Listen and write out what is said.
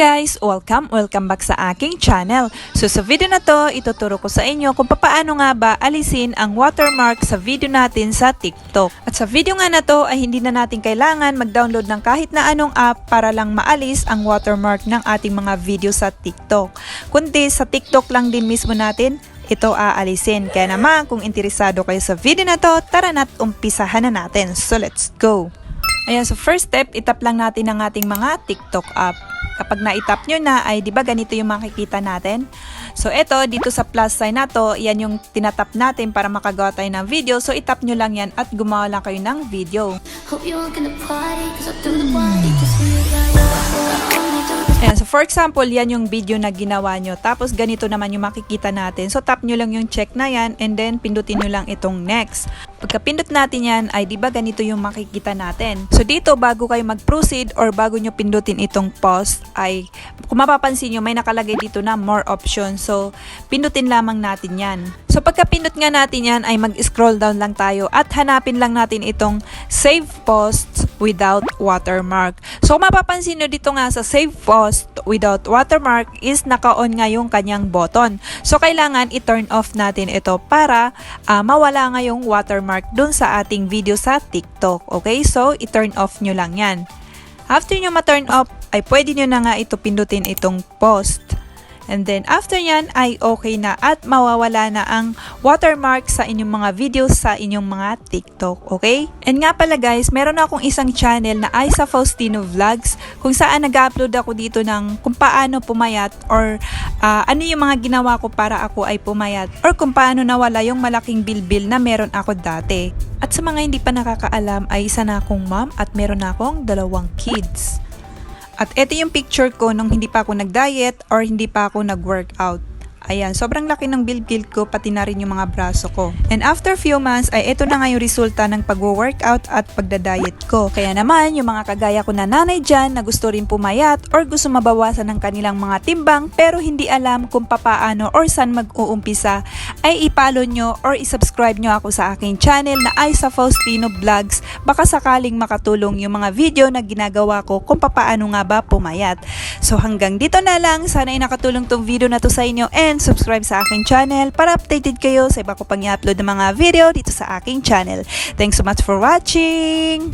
guys! Welcome back sa aking channel. So sa video na to, ituturo ko sa inyo kung paano nga ba alisin ang watermark sa video natin sa TikTok. At sa video nga na to ay hindi na natin kailangan mag-download ng kahit na anong app para lang maalis ang watermark ng ating mga video sa TikTok. Kundi sa TikTok lang din mismo natin ito aalisin. Kaya naman kung interesado kayo sa video na to, tara na't umpisahan na natin. So let's go! Ayan, so first step, itap lang natin ang ating mga TikTok app. Kapag na-itap nyo na, ay di ba ganito yung makikita natin? So ito, dito sa plus sign na to, yan yung tinatap natin para makagawa tayo ng video. So itap nyo lang yan at gumawa lang kayo ng video. Ayan, so for example, yan yung video na ginawa nyo. Tapos ganito naman yung makikita natin. So tap nyo lang yung check na yan and then pindutin nyo lang itong next. Pagka pindot natin yan, ay di ba ganito yung makikita natin. So dito, bago kayo mag-proceed or bago nyo pindutin itong pause, ay kung mapapansin nyo, may nakalagay dito na more options. So pindutin lamang natin yan. So pagka pindot nga natin yan, ay mag-scroll down lang tayo at hanapin lang natin itong save posts without watermark. So kung mapapansin nyo dito nga sa save post without watermark is naka-on nga yung kanyang button. So kailangan i-turn off natin ito para mawala nga yung watermark dun sa ating video sa TikTok. Okay? So i-turn off nyo lang yan. After nyo ma-turn off, ay pwede nyo na nga ito pindutin itong post. And then after yan ay okay na at mawawala na ang watermark sa inyong mga videos sa inyong mga TikTok, okay? And nga pala guys, meron akong isang channel na Aiza Faustino Vlogs kung saan nag-upload ako dito ng kung paano pumayat or ano yung mga ginawa ko para ako ay pumayat or kung paano nawala yung malaking bilbil na meron ako dati. At sa mga hindi pa nakakaalam ay isa na akong mom at meron na akong 2 kids. At ito yung picture ko nung hindi pa ako nag-diet or hindi pa ako nag-workout. Ayan, sobrang laki ng bilbil ko pati na rin yung mga braso ko. And after few months ay ito na nga yung resulta ng pag-workout at pagda-diet ko. Kaya naman yung mga kagaya ko na nanay dyan na gusto rin pumayat or gusto mabawasan ng kanilang mga timbang pero hindi alam kung papaano or saan mag-uumpisa ay i-follow nyo or i-subscribe nyo ako sa aking channel na Aiza Faustino Vlogs. Baka sakaling makatulong yung mga video na ginagawa ko kung papaano nga ba pumayat. So hanggang dito na lang. Sana ay nakatulong tong video na to sa inyo and subscribe sa aking channel para updated kayo sa iba ko pang i-upload ng mga video dito sa aking channel. Thanks so much for watching!